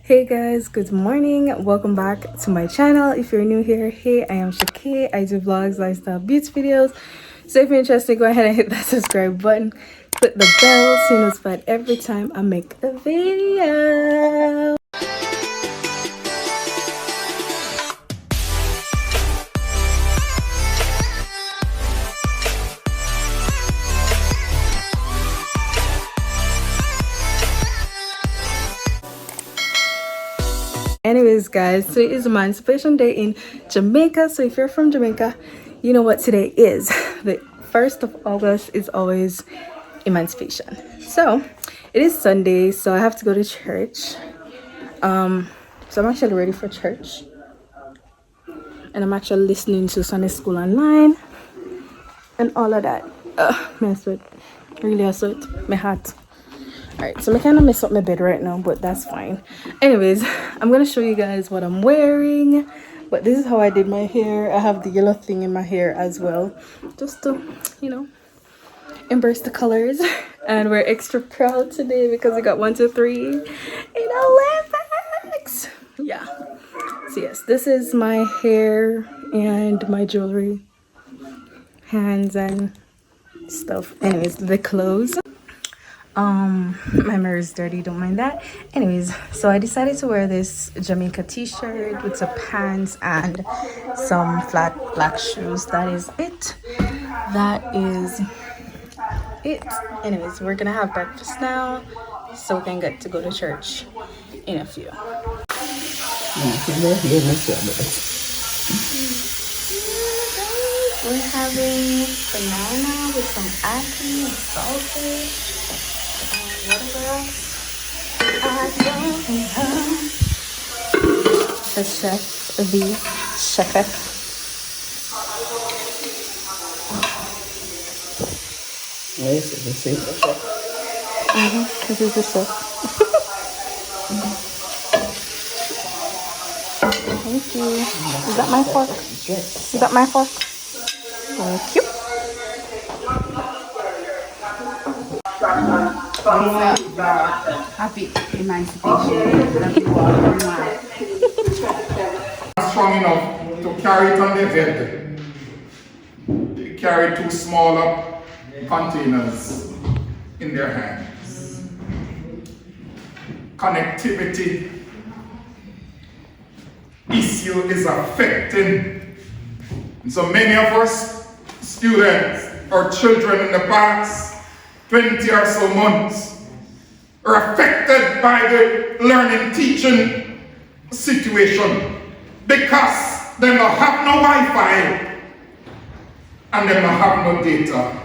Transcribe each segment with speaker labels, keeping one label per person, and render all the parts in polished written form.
Speaker 1: Hey guys, good morning. Welcome back to my channel. If you're new here, hey, I am Shakay. I do vlogs, lifestyle, beauty videos. So if you're interested, go ahead and hit that subscribe button. Click the bell so you're notified every time I make a video. Anyways guys, today is Emancipation Day in Jamaica. So if you're from Jamaica, you know what today is. The 1st of August is always Emancipation. So it is Sunday, so I have to go to church. So I'm actually ready for church, and I'm actually listening to Sunday school online and all of that. My sweat, really a sweat, my heart. Alright, so I kind of mess up my bed right now, but that's fine. Anyways, I'm gonna show you guys what I'm wearing. But this is how I did my hair. I have the yellow thing in my hair as well, just to, you know, embrace the colors. And we're extra proud today because we got 1, 2, 3 in Olympics. Yeah. So yes, this is my hair and my jewelry, hands and stuff. Anyways, the clothes. My mirror is dirty, don't mind that. Anyways, so I decided to wear this Jamaica t-shirt with some pants and some flat black shoes. That is it. Anyways, we're gonna have breakfast now so we can get to go to church in a few. We're having banana with some ackee and sausage. The chef, the Shakay.
Speaker 2: This is the chef.
Speaker 1: This is the chef. Thank you. Is that my fork?
Speaker 2: Yes.
Speaker 1: Is that my fork? Thank you.
Speaker 3: Happy Emancipation. Everyone.
Speaker 4: Strong enough to carry it on their head. They carry 2 smaller containers in their hands. Connectivity issue is affecting so many of us students or children in the past 20 or so months are affected by the learning teaching situation because they don't have no Wi-Fi and they don't have no data.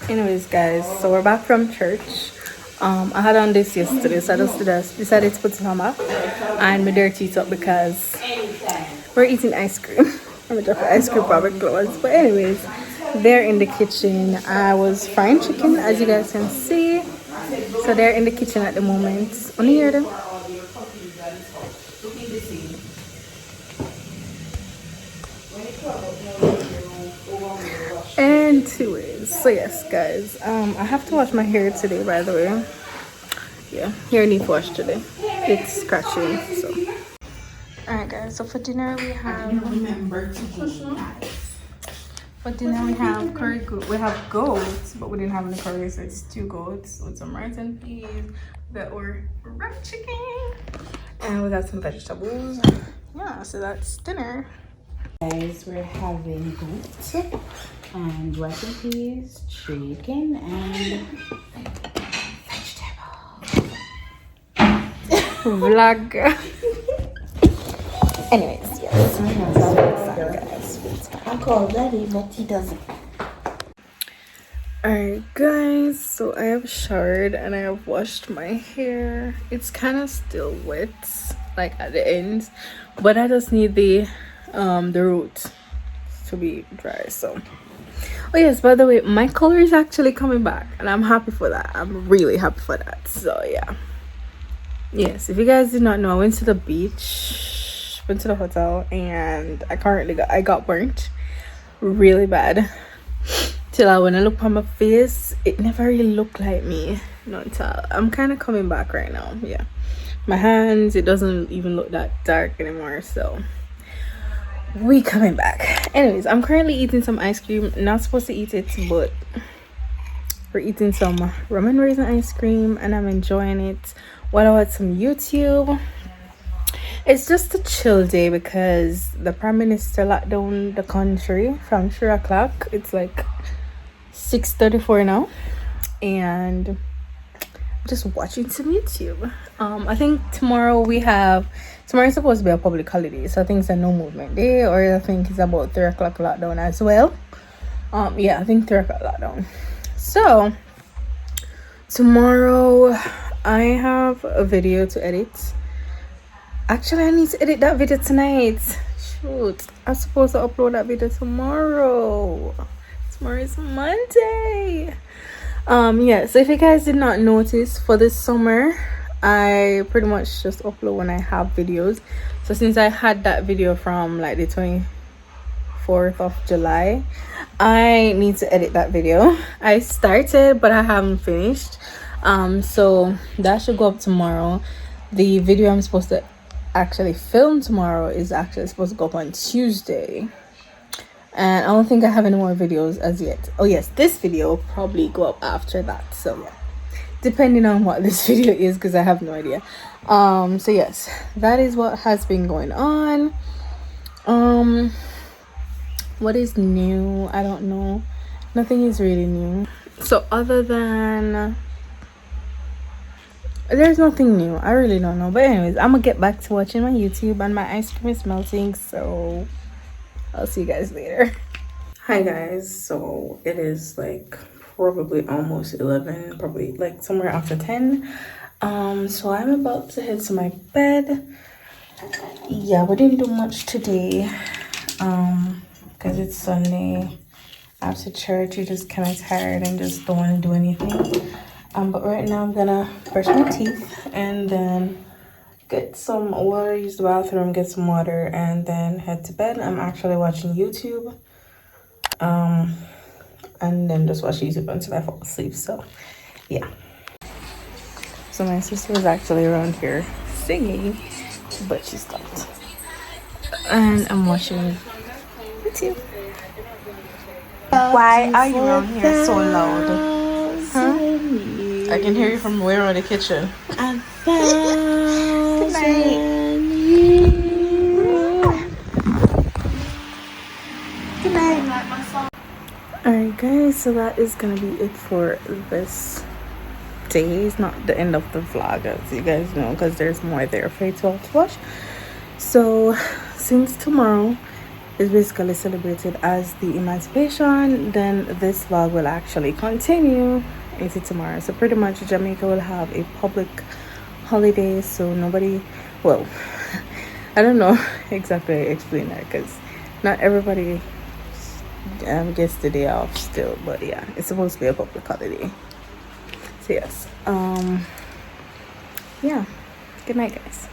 Speaker 1: Anyways guys, so we're back from church. I had on this yesterday, so I just decided to put some on and my dirty it up because we're eating ice cream. I'm gonna drop the ice cream probably clothes. But anyways, they're in the kitchen. I was frying chicken, as you guys can see. So they're in the kitchen at the moment. Only hear them. Anyways, so yes guys, I have to wash my hair today, by the way. Yeah, hair needs wash today. It's scratchy, so. Alright guys, so for dinner we have curry goat. We have goats, but we didn't have any curry, so it's 2 goats with some rice and peas that were wrapped chicken, and we got some vegetables. Yeah, so that's dinner.
Speaker 3: Guys, we're having goat and rice and peas, chicken, and vegetable.
Speaker 1: Vlog. Anyways, yes.
Speaker 3: I call Daddy, but he doesn't.
Speaker 1: Alright guys, so I have showered and I have washed my hair. It's kind of still wet like at the ends, but I just need the roots to be dry. So oh yes, by the way, my color is actually coming back and I'm happy for that. I'm really happy for that. So yeah, yes, if you guys did not know, I went to the beach, went to the hotel, and I got burnt really bad. Till when I look on my face, it never really looked like me. Not all. I'm kind of coming back right now. Yeah, my hands, it doesn't even look that dark anymore. So we coming back. Anyways, I'm currently eating some ice cream. Not supposed to eat it, but we're eating some rum and raisin ice cream and I'm enjoying it while I watch some YouTube. It's just a chill day because the prime minister locked down the country from 3 o'clock. It's like 6:34 now, and I'm just watching some YouTube. I think tomorrow is supposed to be a public holiday, so I think it's a no movement day, or I think it's about 3 o'clock lockdown as well. Yeah, I think 3 o'clock lockdown. So tomorrow I have a video to edit. Actually, I need to edit that video tonight. Shoot, I'm supposed to upload that video tomorrow. Tomorrow is Monday. Yeah, so if you guys did not notice, for this summer I pretty much just upload when I have videos. So since I had that video from like the 24th of July, I need to edit that video. I started but I haven't finished. So that should go up tomorrow. The video I'm supposed to actually film tomorrow is actually supposed to go up on Tuesday, and I don't think I have any more videos as yet. Oh yes, this video will probably go up after that. So yeah, depending on what this video is, because I have no idea. So yes, that is what has been going on. What is new? I don't know. Nothing is really new. So other than there's nothing new. I really don't know. But anyways, I'm gonna get back to watching my YouTube, and my ice cream is melting, so I'll see you guys later. Hi guys, so it is like probably almost 11, probably like somewhere after 10. So I'm about to head to my bed. Yeah, we didn't do much today because it's Sunday. After church, you're just kind of tired and just don't want to do anything. But right now I'm gonna brush my teeth and then get some water, use the bathroom, get some water, and then head to bed. I'm actually watching YouTube, and then just watch YouTube until I fall asleep. So yeah, so my sister was actually around here singing, but she stopped, and I'm watching YouTube. Why are you around here so loud? Huh? I can hear you from way around the kitchen. Good night. Good night. Alright guys, so that is gonna be it for this day. It's not the end of the vlog, as you guys know, because there's more there for you to all to watch. So since tomorrow is basically celebrated as the Emancipation, then this vlog will actually continue into tomorrow. So pretty much Jamaica will have a public holiday, so nobody, well, I don't know exactly how to explain that, because not everybody gets the day off still, but yeah, it's supposed to be a public holiday. So yes, yeah, good night guys.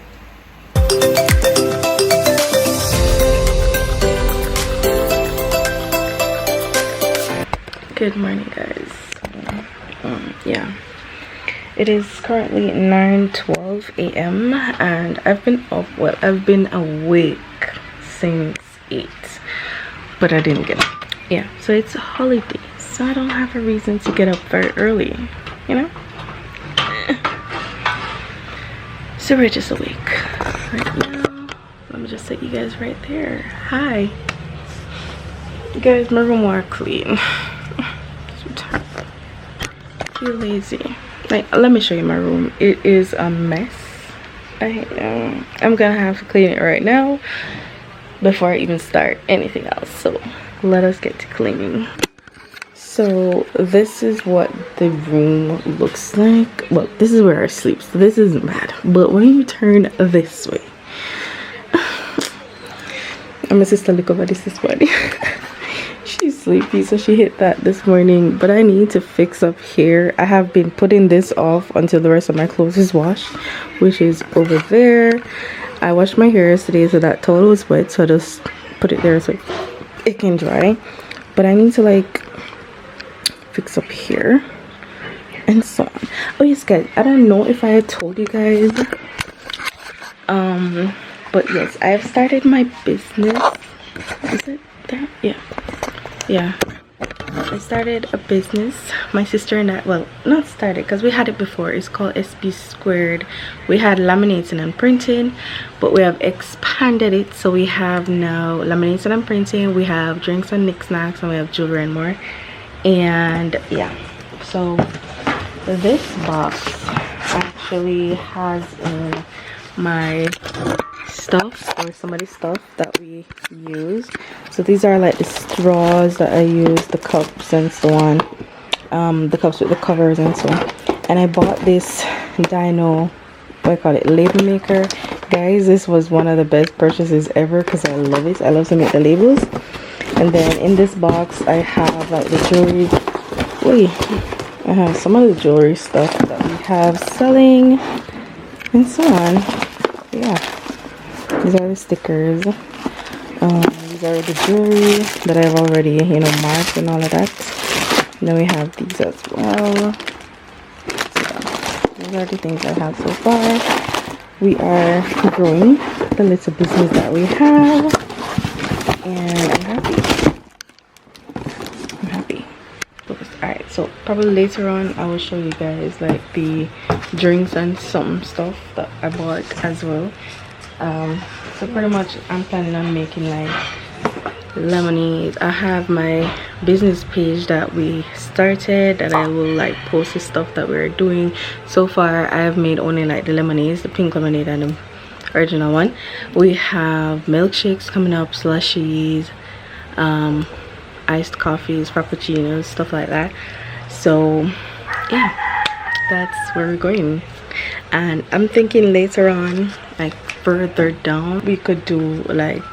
Speaker 1: Good morning guys. Yeah, it is currently 9:12 a.m. and I've been up, well, I've been awake since 8, but I didn't get up. Yeah, so it's a holiday, so I don't have a reason to get up very early, you know. So we're just awake right now. Let me just set you guys right there. Hi you guys, my room more clean. Feel lazy. Like, let me show you my room. It is a mess. I'm gonna have to clean it right now before I even start anything else. So let us get to cleaning. So this is what the room looks like. Well, this is where I sleep, so this isn't bad. But when you turn this way, and my sister look over this body. She's sleepy, so she hit that this morning. But I need to fix up here. I have been putting this off until the rest of my clothes is washed, which is over there. I washed my hair yesterday, so that towel was wet, so I just put it there so it can dry. But I need to like fix up here and so on. Oh yes, guys, I don't know if I had told you guys, but yes, I have started my business. Is it there? Yeah, I started a business. My sister and I, well, not started because we had it before. It's called SB Squared. We had laminating and printing, but we have expanded it, so we have now laminating and printing. We have drinks and knickknacks, and we have jewelry and more. And yeah, so this box actually has in my stuff, or somebody's stuff that we use. So these are like the straws that I use, the cups and so on, the cups with the covers and so on. And I bought this Dino, what I call it, label maker. Guys, this was one of the best purchases ever because I love it. I love to make the labels. And then in this box I have like the jewelry. I have some of the jewelry stuff that we have selling and so on. Yeah, these are the stickers. These are the jewelry that I've already, you know, marked and all of that. And then we have these as well. So these are the things I have so far. We are growing the little business that we have, and I'm happy. Alright, so probably later on I will show you guys like the drinks and some stuff that I bought as well. So pretty much I'm planning on making like lemonade. I have my business page that we started that I will like post the stuff that we're doing. So far I have made only like the lemonades, the pink lemonade and the original one. We have milkshakes coming up, slushies, iced coffees, frappuccinos, stuff like that. So yeah, that's where we're going. And I'm thinking later on, like further down, we could do like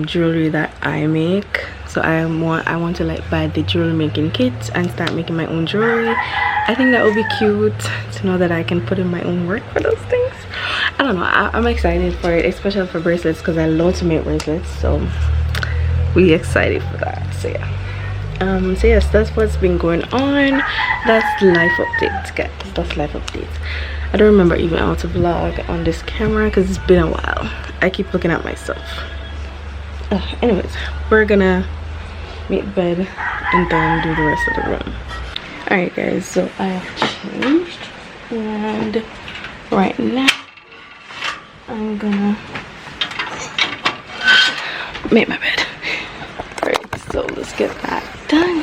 Speaker 1: jewelry that I make. So I want to like buy the jewelry making kits and start making my own jewelry. I think that would be cute to know that I can put in my own work for those things. I don't know, I'm excited for it, especially for bracelets because I love to make bracelets. So we excited for that. So yeah, so yes, that's what's been going on. That's life updates, guys. That's life updates. I don't remember even how to vlog on this camera because it's been a while. I keep looking at myself. Anyways, we're gonna make bed and then do the rest of the room. All right, guys, so I have changed, and right now I'm gonna make my bed. All right, so let's get that done.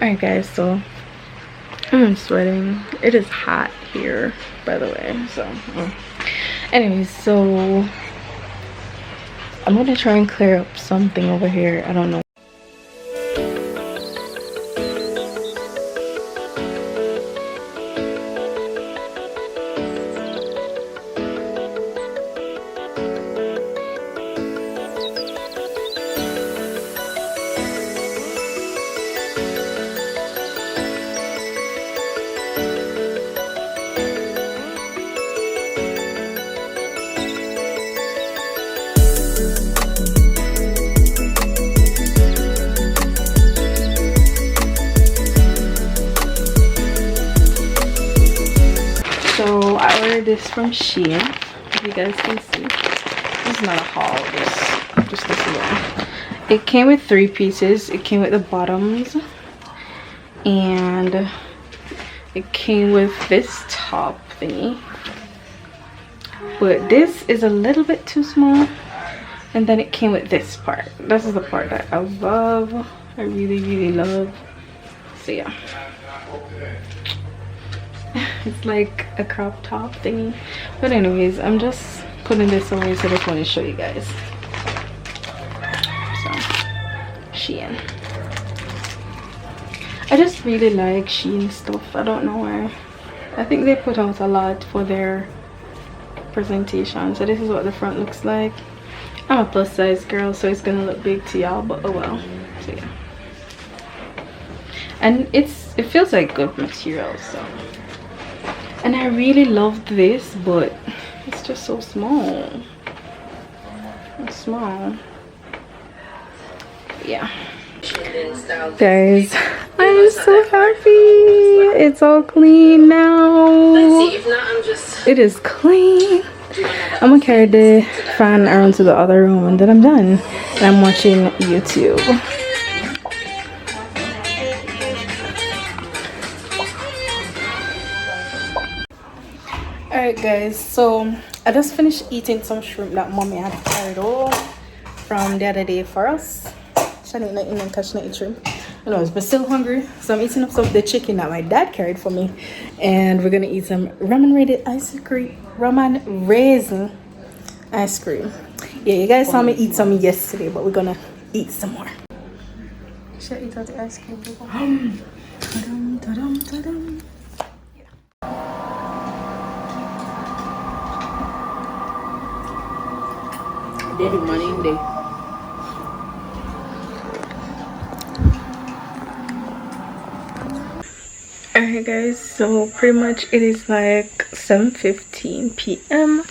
Speaker 1: Alright guys, so I'm sweating. It is hot here, by the way. So anyways, so I'm gonna try and clear up something over here. I don't know. So I ordered this from Shein, if you guys can see. This is not a haul, just this one. It came with 3 pieces. It came with the bottoms, and it came with this top thingy, but this is a little bit too small. And then it came with this part. This is the part that I love. I really love. So yeah, it's like a crop top thingy. But anyways, I'm just putting this away, so I just want to show you guys. So Shein. I just really like Shein stuff. I don't know why. I think they put out a lot for their presentation. So this is what the front looks like. I'm a plus size girl, so it's gonna look big to y'all, but oh well. So yeah, and it feels like good material. So, and I really loved this, but it's just so small. It's small. Yeah, guys, I'm so happy. It's all clean now. It is clean. I'm gonna carry the fan around to the other room, and then I'm done. And I'm watching YouTube. Alright guys, so I just finished eating some shrimp that mommy had carried over from the other day for us. She didn't even touch no shrimp. But still hungry, so I'm eating up some of the chicken that my dad carried for me, and we're gonna eat some ramen raisin ice cream. Yeah, you guys saw me eat some yesterday, but we're gonna eat some more. Should I eat all the ice cream, people? Ta-dum, ta-dum, ta-dum.
Speaker 2: Baby money in there.
Speaker 1: Alright guys, so pretty much it is like 7:15 p.m.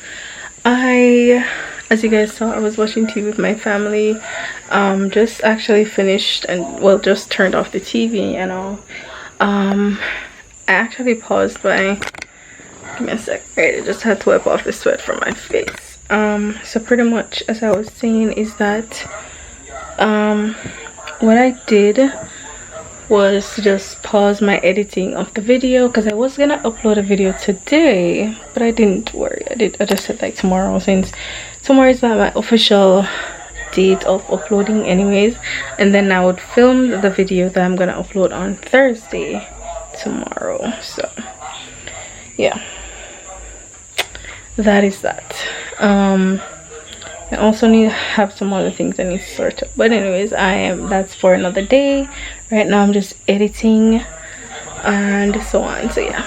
Speaker 1: As you guys saw, I was watching TV with my family. Just actually finished and just turned off the TV, you know. I actually paused by, give me a sec. Right, I just had to wipe off the sweat from my face. So pretty much, as I was saying, is that what I did was to just pause my editing of the video, because I was gonna upload a video today, but I didn't worry. I just said like tomorrow, since tomorrow is not my official date of uploading anyways, and then I would film the video that I'm gonna upload on Thursday tomorrow. So yeah, that is that. I also need to have some other things I need to sort out, but anyways, that's for another day. Right now I'm just editing and so on. So yeah.